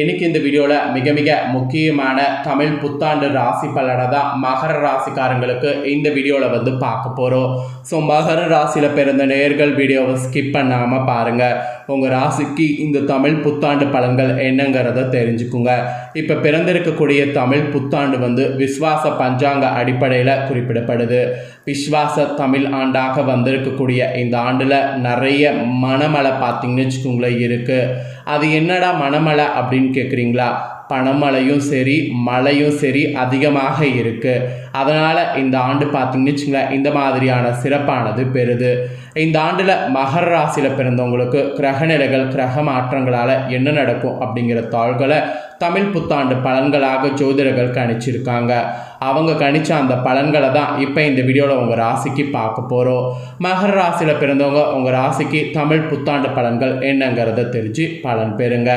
இன்னைக்கு இந்த வீடியோவில் மிக மிக முக்கியமான தமிழ் புத்தாண்டு ராசி பலனை தான் மகர ராசிக்காரங்களுக்கு இந்த வீடியோவில் பார்க்க போகிறோம். ஸோ மகர ராசியில் பிறந்த நேயர்கள் வீடியோவை ஸ்கிப் பண்ணாமல் பாருங்கள். உங்கள் ராசிக்கு இந்த தமிழ் புத்தாண்டு பலன்கள் என்னங்கிறத தெரிஞ்சுக்குங்க. இப்போ பிறந்திருக்கக்கூடிய தமிழ் புத்தாண்டு விஸ்வாச பஞ்சாங்க அடிப்படையில் குறிப்பிடப்படுது. விஸ்வாச தமிழ் ஆண்டாக வந்திருக்கக்கூடிய இந்த ஆண்டில் நிறைய மனமழை பார்த்திங்கன்னு வச்சுக்கோங்களேன் இருக்குது. அது என்னடா மனமழை அப்படின்னு கேட்குறீங்களா? பணமழையும் சரி மழையும் சரி அதிகமாக இருக்குது. அதனால் இந்த ஆண்டு பார்த்திங்கன்னு வச்சுங்களேன் இந்த மாதிரியான சிறப்பானது பெறுது. இந்த ஆண்டில் மகர ராசியில் பிறந்தவங்களுக்கு கிரகநிலைகள் கிரக மாற்றங்களால் என்ன நடக்கும் அப்படிங்கிற தாள்களை தமிழ் புத்தாண்டு பலன்களாக ஜோதிடர்கள் கணிச்சிருக்காங்க. அவங்க கணிச்ச அந்த பலன்களை தான் இப்போ இந்த வீடியோவில் உங்கள் ராசிக்கு பார்க்க போகிறோம். மகர ராசியில் பிறந்தவங்க உங்கள் ராசிக்கு தமிழ் புத்தாண்டு பலன்கள் என்னங்கிறத தெரிஞ்சு பலன் பெறுங்க.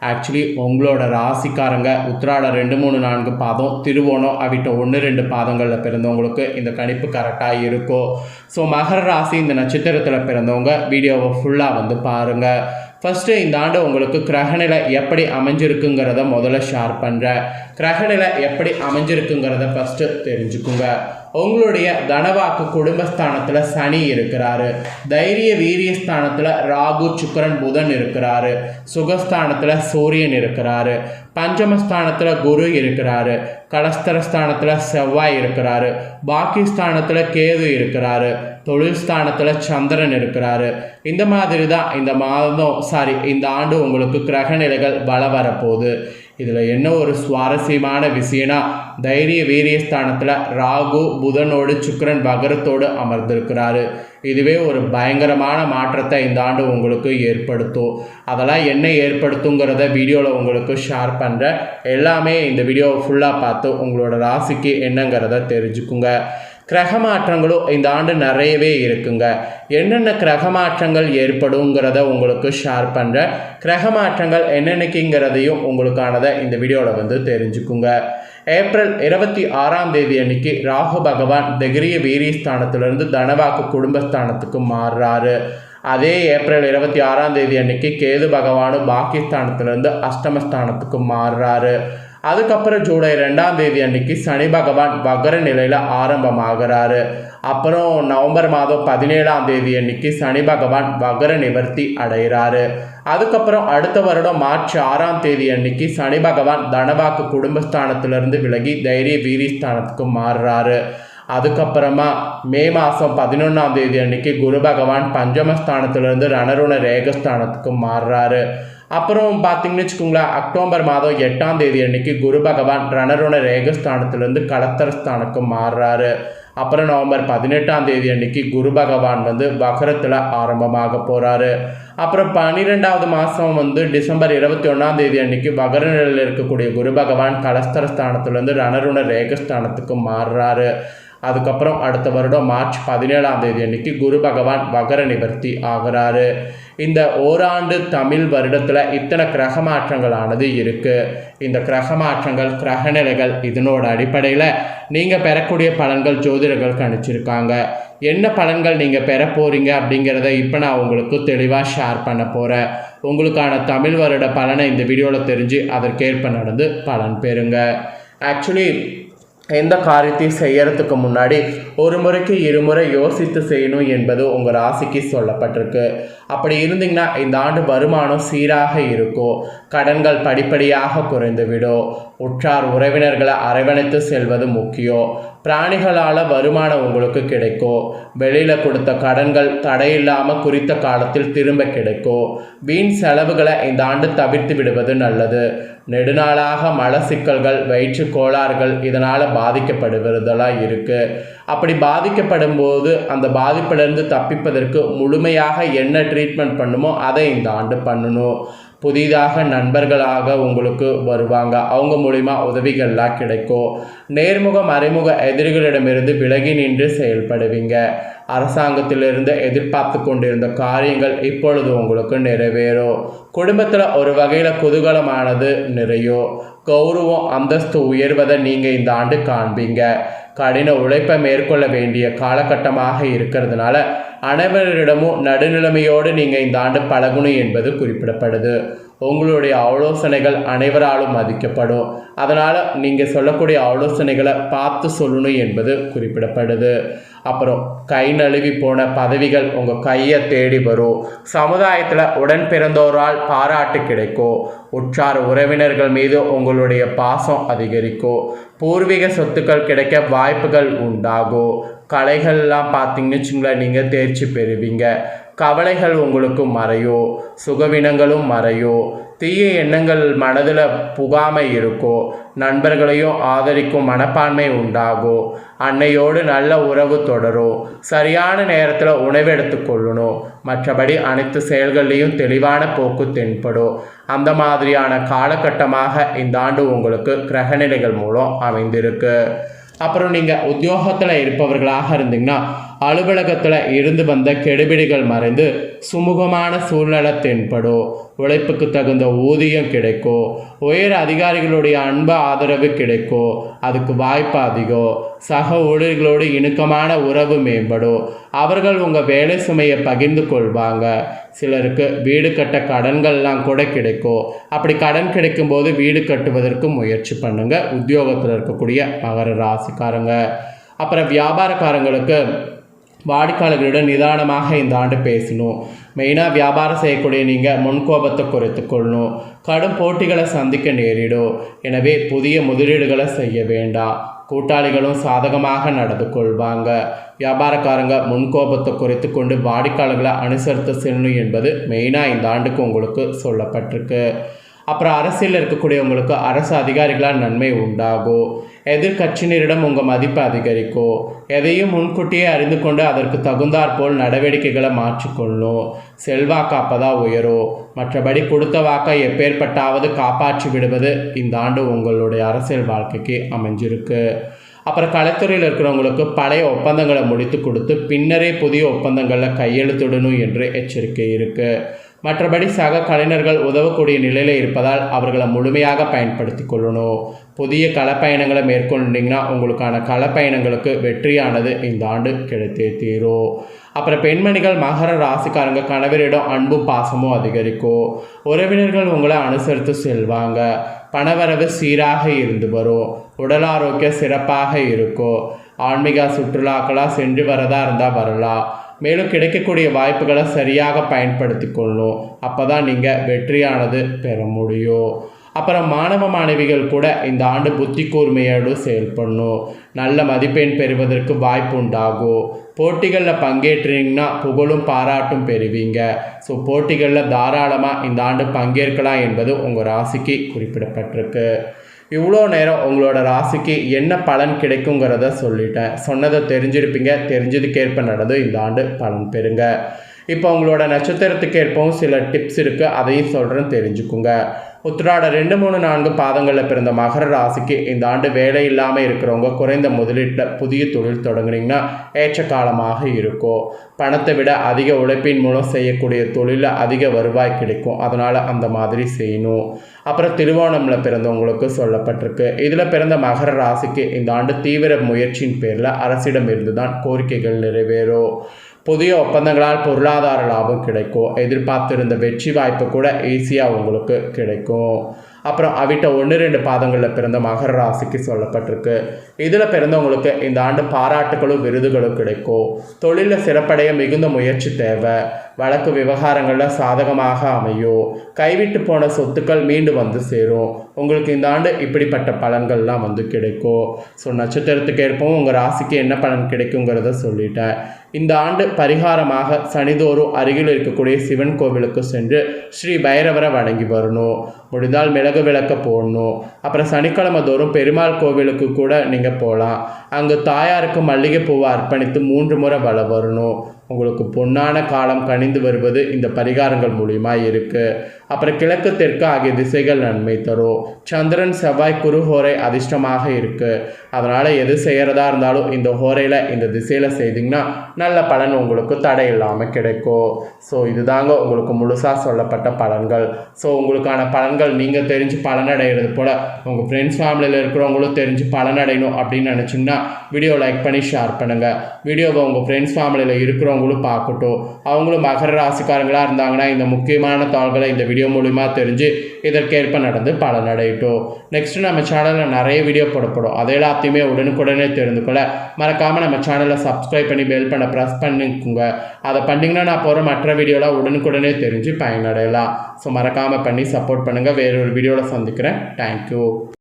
ஆக்சுவலி உங்களோட ராசிக்காரங்க உத்திராடம் 2, 3, 4 பாதம், திருவோணம் அவிட்ட 1, 2 பாதங்களில் பிறந்தவங்களுக்கு இந்த கணிப்பு கரெக்டாக இருக்கும். ஸோ மகர ராசி இந்த நட்சத்திரத்தில் பிறந்தவங்க வீடியோவை ஃபுல்லாக பாருங்கள். ஃபஸ்ட்டு இந்த ஆண்டு உங்களுக்கு கிரகநிலை எப்படி அமைஞ்சிருக்குங்கிறத முதல்ல ஷேர் பண்ணுறேன். கிரகநிலை எப்படி அமைஞ்சிருக்குங்கிறத ஃபஸ்ட்டு தெரிஞ்சுக்குங்க. உங்களுடைய தனவாக்கு குடும்பஸ்தானத்தில் சனி இருக்கிறாரு. தைரிய வீரிய ஸ்தானத்தில் ராகு சுக்கிரன் புதன் இருக்கிறாரு. சுகஸ்தானத்தில் சூரியன் இருக்கிறாரு. பஞ்சமஸ்தானத்தில் குரு இருக்கிறாரு. கலஸ்தரஸ்தானத்தில் செவ்வாய் இருக்கிறாரு. பாக்கியஸ்தானத்தில் கேது இருக்கிறாரு. தொழில் ஸ்தானத்தில் சந்திரன் இருக்கிறாரு. இந்த மாதிரி தான் இந்த ஆண்டு உங்களுக்கு கிரகநிலைகள் பலம் வரப்போகுது. இதில் என்ன ஒரு சுவாரஸ்யமான விஷயம்னா, தைரிய வீரிய ஸ்தானத்தில் ராகு புதனோடு சுக்கிரன் வகரத்தோடு அமர்ந்திருக்கிறாரு. இதுவே ஒரு பயங்கரமான மாற்றத்தை இந்த ஆண்டு உங்களுக்கு ஏற்படுத்தும். அதெல்லாம் என்ன ஏற்படுத்துங்கிறத வீடியோவில் உங்களுக்கு ஷேர் பண்ணுறேன். எல்லாமே இந்த வீடியோவை ஃபுல்லாக பார்த்து உங்களோட ராசிக்கு என்னங்கிறத தெரிஞ்சுக்குங்க. கிரக மாற்றங்களும் இந்த ஆண்டு நிறையவே இருக்குங்க. என்னென்ன கிரக மாற்றங்கள் ஏற்படுங்கிறத உங்களுக்கு ஷேர் பண்ணுறேன். கிரக மாற்றங்கள் என்னென்னக்குங்கிறதையும் உங்களுக்கானதை இந்த வீடியோவில் தெரிஞ்சுக்குங்க. ஏப்ரல் 26 அன்னைக்கு ராகு பகவான் தைரிய வீரியஸ்தானத்திலிருந்து தனவாக்கு குடும்பஸ்தானத்துக்கு மாறுறாரு. அதே ஏப்ரல் 26 அன்னைக்கு கேது பகவானும் பாக்கியஸ்தானத்திலிருந்து அஷ்டமஸ்தானத்துக்கு மாறுறாரு. அதுக்கப்புறம் ஜூலை 2 அன்னைக்கு சனி பகவான் வகர நிலையில் ஆரம்பமாகிறாரு. அப்புறம் நவம்பர் 17 அன்னைக்கு சனி பகவான் வகர நிவர்த்தி அடைகிறாரு. அதுக்கப்புறம் அடுத்த வருடம் மார்ச் 6 அன்னைக்கு சனி பகவான் தனவாக்கு குடும்பஸ்தானத்திலிருந்து விலகி தைரிய வீரியஸ்தானத்துக்கு மாறுறாரு. அதுக்கப்புறமா மே 11 அன்னைக்கு குரு பகவான் பஞ்சமஸ்தானத்திலிருந்து ரணருண ரேகஸ்தானத்துக்கு மாறுறாரு. அப்புறம் பார்த்திங்கன்னு வச்சுக்கோங்களேன், அக்டோபர் 8 அன்னைக்கு குரு பகவான் ரணருண ரேகஸ்தானத்திலிருந்து கலத்தரஸ்தானுக்கு மாறுறாரு. அப்புறம் நவம்பர் 18 அன்னைக்கு குரு பகவான் வகரத்தில் ஆரம்பமாக போகிறாரு. அப்புறம் 12வது மாதம் டிசம்பர் 21 அன்னைக்கு வகர நிலையில் இருக்கக்கூடிய குரு பகவான் கலஸ்தரஸ்தானத்திலிருந்து ரணருண ரேகஸ்தானத்துக்கு மாறுறாரு. அதுக்கப்புறம் அடுத்த வருடம் மார்ச் 17 அன்னைக்கு குரு பகவான் வகர நிவர்த்தி ஆகிறாரு. இந்த ஓராண்டு தமிழ் வருடத்தில் இத்தனை கிரக மாற்றங்களானது இருக்குது. இந்த கிரக மாற்றங்கள் கிரகநிலைகள் இதனோட அடிப்படையில் நீங்கள் பெறக்கூடிய பலன்கள் ஜோதிடர்கள் கணிச்சிருக்காங்க. என்ன பலன்கள் நீங்கள் பெற போகிறீங்க அப்படிங்கிறத இப்போ நான் உங்களுக்கு தெளிவாக ஷேர் பண்ண போகிறேன். உங்களுக்கான தமிழ் வருட பலனை இந்த வீடியோவில் தெரிஞ்சு அதற்கேற்ப நடந்து பலன் பெறுங்க. ஆக்சுவலி எந்த காரியத்தையும் செய்யறதுக்கு முன்னாடி ஒரு முறைக்கு இருமுறை யோசித்து செய்யணும் என்பது உங்கள் ராசிக்கு சொல்லப்பட்டிருக்கு. அப்படி இருந்தீங்கன்னா இந்த ஆண்டு வருமானம் சீராக இருக்கும். கடன்கள் படிப்படியாக குறைந்துவிடும். உற்றார் உறவினர்களை அரவணைத்து செல்வது முக்கியம். பிராணிகளால் வருமானம் உங்களுக்கு கிடைக்கும். வெளியில் கொடுத்த கடன்கள் தடையில்லாமல் குறித்த காலத்தில் திரும்ப கிடைக்கும். வீண் செலவுகளை இந்த ஆண்டு தவிர்த்து விடுவது நல்லது. நெடுநாளாக மல சிக்கல்கள் வயிற்று கோளாறுகள் இதனால் பாதிக்கப்படுவதெல்லாம் இருக்குது. அப்படி பாதிக்கப்படும் போது அந்த பாதிப்பிலிருந்து தப்பிப்பதற்கு முழுமையாக என்ன ட்ரீட்மெண்ட் பண்ணுமோ அதை இந்த ஆண்டு பண்ணணும். புதிதாக நண்பர்களாக உங்களுக்கு வருவாங்க. அவங்க மூலிமா உதவிகள்லாம் கிடைக்கும். நேர்முக மறைமுக எதிரிகளிடமிருந்து விலகி நின்று செயல்படுவீங்க. அரசாங்கத்திலிருந்து எதிர்பார்த்து கொண்டிருந்த காரியங்கள் இப்பொழுது உங்களுக்கு நிறைவேறும். குடும்பத்தில் ஒரு வகையில் குதூகலமானது நிறையும். கௌரவம் அந்தஸ்து உயர்வதை நீங்கள் இந்த ஆண்டு காண்பீங்க. கடின உழைப்பை மேற்கொள்ள வேண்டிய காலகட்டமாக இருக்கிறதுனால அனைவரிடமும் நடுநிலைமையோடு நீங்கள் இந்த ஆண்டு பழகணும் என்பது குறிப்பிடப்படுது. உங்களுடைய ஆலோசனைகள் அனைவராலும் மதிக்கப்படும். அதனால் நீங்கள் சொல்லக்கூடிய ஆலோசனைகளை பார்த்து சொல்லணும் என்பது குறிப்பிடப்படுது. அப்புறம் கை நழுவி போன பதவிகள் உங்கள் கையை தேடி வரும். சமுதாயத்தில் உடன் பிறந்தோரால் பாராட்டு கிடைக்கும். உற்றார் உறவினர்கள் மீது உங்களுடைய பாசம் அதிகரிக்கும். பூர்வீக சொத்துக்கள் கிடைக்க வாய்ப்புகள் உண்டாகும். கலைகள்லாம் பார்த்தீங்கன்னு வச்சுங்களேன், நீங்கள் தேர்ச்சி பெறுவீங்க. கவலைகள் உங்களுக்கு மறையும். சுகவினங்களும் மறையும். தீய எண்ணங்கள் மனதில் புகாமை இருக்கும். நண்பர்களையும் ஆதரிக்கும் மனப்பான்மை உண்டாகும். அன்னையோடு நல்ல உறவு தொடரும். சரியான நேரத்தில் உணவு எடுத்துக்கொள்ளணும். மற்றபடி அனைத்து செயல்கள்லேயும் தெளிவான போக்கு தென்படும். அந்த மாதிரியான காலகட்டமாக இந்த ஆண்டு உங்களுக்கு கிரகநிலைகள் மூலம் அமைந்திருக்கு. அப்புறம் நீங்கள் உத்தியோகத்தில் இருப்பவர்களாக இருந்தீங்கன்னா அலுவலகத்தில் இருந்து வந்த கெடுபிடிகள் மறைந்து சுமூகமான சூழ்நிலை தென்படும். உழைப்புக்கு தகுந்த ஊதியம் கிடைக்கும். உயர் அதிகாரிகளுடைய அன்பு ஆதரவு கிடைக்கும். அதுக்கு வாய்ப்பு அதிகம். சக ஊழியர்களோடு இணக்கமான உறவு மேம்படும். அவர்கள் உங்கள் வேலை சுமையை பகிர்ந்து கொள்வாங்க. சிலருக்கு வீடு கட்ட கடன்கள்லாம் கூட கிடைக்கும். அப்படி கடன் கிடைக்கும்போது வீடு கட்டுவதற்கு முயற்சி பண்ணுங்க உத்தியோகத்தில் இருக்கக்கூடிய மகர ராசிக்காரங்க. அப்புறம் வியாபாரக்காரங்களுக்கு வாடிக்கையாளர்களுடன் நிதானமாக இந்த ஆண்டு பேசணும். மெயினாக வியாபாரம் செய்யக்கூடிய நீங்கள் முன்கோபத்தை குறைத்து கொள்ளணும். கடும் போட்டிகளை சந்திக்க நேரிடும். எனவே புதிய முதலீடுகளை செய்ய வேண்டாம். கூட்டாளிகளும் சாதகமாக நடந்து கொள்வாங்க. வியாபாரக்காரங்க முன்கோபத்தை குறைத்து கொண்டு வாடிக்கையாளர்களை அனுசரித்து செல்லணும் என்பது மெயினாக இந்த ஆண்டுக்கு உங்களுக்கு சொல்லப்பட்டிருக்கு. அப்புறம் அரசியலில் இருக்கக்கூடியவங்களுக்கு அரசு அதிகாரிகளால் நன்மை உண்டாகும். எதிர்கட்சியினரிடம் உங்கள் மதிப்பு அதிகரிக்கும். எதையும் முன்கூட்டியே அறிந்து கொண்டு அதற்கு தகுந்தாற்போல் நடவடிக்கைகளை மாற்றிக்கொள்ளணும். செல்வாக்கு அப்பதான் உயரும். மற்றபடி கொடுத்த வாக்கை எப்பேற்பட்டாவது காப்பாற்றி விடுவது இந்த ஆண்டு உங்களுடைய அரசியல் வாழ்க்கைக்கு அமைஞ்சிருக்கு. அப்புறம் கலைத்துறையில் இருக்கிறவங்களுக்கு பழைய ஒப்பந்தங்களை முடித்து கொடுத்து பின்னரே புதிய ஒப்பந்தங்களில் கையெழுத்திடணும் என்று எச்சரிக்கை இருக்குது. மற்றபடி சக கலைஞர்கள் உதவக்கூடிய நிலையில் இருப்பதால் அவர்களை முழுமையாக பயன்படுத்தி கொள்ளணும். புதிய களப்பயணங்களை மேற்கொண்டிங்கன்னா உங்களுக்கான களப்பயணங்களுக்கு வெற்றியானது இந்த ஆண்டு கிடைத்தே தீரும். அப்புறம் பெண்மணிகள் மகர ராசிக்காரங்க கணவரிடம் அன்பும் பாசமும் அதிகரிக்கும். உறவினர்கள் உங்களை அனுசரித்து செல்வாங்க. பணவரவு சீராக இருந்து வரும். உடல் ஆரோக்கியம் சிறப்பாக இருக்கும். ஆன்மீக சுற்றுலாக்களாக சென்று வரதா இருந்தால் வரலாம். மேலும் கிடைக்கக்கூடிய வாய்ப்புகளை சரியாக பயன்படுத்தி கொள்ளணும். அப்போ தான் நீங்கள் வெற்றியானது பெற முடியும். அப்புறம் மாணவ மாணவிகள் கூட இந்த ஆண்டு புத்தி கூர்மையோடு செயல்படணும். நல்ல மதிப்பெண் பெறுவதற்கு வாய்ப்பு உண்டாகும். போட்டிகளில் பங்கேற்றீங்கன்னா புகழும் பாராட்டும் பெறுவீங்க. ஸோ போட்டிகளில் தாராளமாக இந்த ஆண்டு பங்கேற்கலாம் என்பது உங்கள் ராசிக்கு குறிப்பிடப்பட்டிருக்கு. இவ்வளோ நேரம் உங்களோட ராசிக்கு என்ன பலன் கிடைக்குங்கிறத சொல்லிட்டேன். சொன்னதை தெரிஞ்சிருப்பீங்க. தெரிஞ்சதுக்கேற்ப நடந்து இந்த ஆண்டு பலன் பெறுங்க. இப்போ உங்களோட நட்சத்திரத்துக்கு ஏற்பவும் சில டிப்ஸ் இருக்குது, அதையும் சொல்கிறேன், தெரிஞ்சுக்குங்க. உத்திராட 2, 3, 4 பாதங்களில் பிறந்த மகர ராசிக்கு இந்த ஆண்டு வேலை இல்லாமல் இருக்கிறவங்க குறைந்த முதலீட்டில் புதிய தொழில் தொடங்குனீங்கன்னா ஏற்ற காலமாக இருக்கும். பணத்தை விட அதிக உழைப்பின் மூலம் செய்யக்கூடிய தொழிலில் அதிக வருவாய் கிடைக்கும். அதனால் அந்த மாதிரி செய்யணும். அப்புறம் திருவோணமில் பிறந்தவங்களுக்கு சொல்லப்பட்டிருக்கு. இதில் பிறந்த மகர ராசிக்கு இந்த ஆண்டு தீவிர முயற்சியின் பேரில் அரசிடம் இருந்து தான் கோரிக்கைகள் நிறைவேறும். புதிய ஒப்பந்தங்களால் பொருளாதார லாபம் கிடைக்கும். எதிர்பார்த்திருந்த வெற்றி வாய்ப்பு கூட ஈஸியாக உங்களுக்கு கிடைக்கும். அப்புறம் அவிட்ட 1, 2 பாதங்களில் பிறந்த மகர ராசிக்கு சொல்லப்பட்டிருக்கு. இதில் பிறந்தவங்களுக்கு இந்த ஆண்டு பாராட்டுகளும் விருதுகளும் கிடைக்கும். தொழிலில் சிறப்படைய மிகுந்த முயற்சி தேவை. வழக்கு விவகாரங்களில் சாதகமாக அமையும். கைவிட்டு போன சொத்துக்கள் மீண்டும் வந்து சேரும். உங்களுக்கு இந்த ஆண்டு இப்படிப்பட்ட பலன்கள்லாம் வந்து கிடைக்கும். ஸோ நட்சத்திரத்துக்கு ஏற்பவும் உங்கள் ராசிக்கு என்ன பலன் கிடைக்குங்கிறத சொல்லிட்டேன். இந்த ஆண்டு பரிகாரமாக சனிதோறும் அருகில் இருக்கக்கூடிய சிவன் கோவிலுக்கு சென்று ஸ்ரீ பைரவரை வணங்கி வரணும். முடிந்தால் மிளகு விளக்க போடணும். அப்புறம் சனிக்கிழமை தோறும் பெருமாள் கோவிலுக்கு கூட நீங்கள் போகலாம். அங்கு தாயாருக்கு மல்லிகைப்பூவை அர்ப்பணித்து 3 முறை வலம் வரணும். உங்களுக்கு பொன்னான காலம் கனிந்து வருவது இந்த பரிகாரங்கள் மூலியமாக இருக்குது. அப்புறம் கிழக்கு தெற்கு ஆகிய திசைகள் நன்மை தரும். சந்திரன் செவ்வாய் குரு ஹோரை அதிர்ஷ்டமாக இருக்குது. அதனால் எது செய்கிறதா இருந்தாலும் இந்த ஹோரையில் இந்த திசையில் செய்திங்கன்னா நல்ல பலன் உங்களுக்கு தடை இல்லாமல் கிடைக்கும். ஸோ இதுதாங்க உங்களுக்கு முழுசாக சொல்லப்பட்ட பலன்கள். ஸோ உங்களுக்கான பலன்கள் நீங்கள் தெரிஞ்சு பலனடைகிறது போல் உங்கள் ஃப்ரெண்ட்ஸ் ஃபேமிலியில் இருக்கிறவங்களும் தெரிஞ்சு பலனடையணும் அப்படின்னு நினச்சிங்கன்னா வீடியோ லைக் பண்ணி ஷேர் பண்ணுங்கள். வீடியோவை உங்கள் ஃப்ரெண்ட்ஸ் ஃபேமிலியில் இருக்கிறவங்க இருக்கிறவங்களும் பார்க்கட்டும். அவங்களும் மகர ராசிக்காரங்களாக இருந்தாங்கன்னா இந்த முக்கியமான தாள்களை இந்த வீடியோ மூலிமா தெரிஞ்சு இதற்கேற்ப நடந்து பலனடையட்டும். நெக்ஸ்ட்டு நம்ம சேனலில் நிறைய வீடியோ போடப்படும். அதை எல்லாத்தையுமே உடனுக்குடனே தெரிந்து கொள்ள மறக்காமல் நம்ம சேனலை சப்ஸ்கிரைப் பண்ணி பெல் பண்ண ப்ரெஸ் பண்ணிக்கோங்க. அதை பண்ணிங்கன்னா நான் போகிற மற்ற வீடியோலாம் உடனுக்குடனே தெரிஞ்சு பயனடையலாம். ஸோ மறக்காமல் பண்ணி சப்போர்ட் பண்ணுங்கள். வேறொரு வீடியோவில் சந்திக்கிறேன். தேங்க்யூ.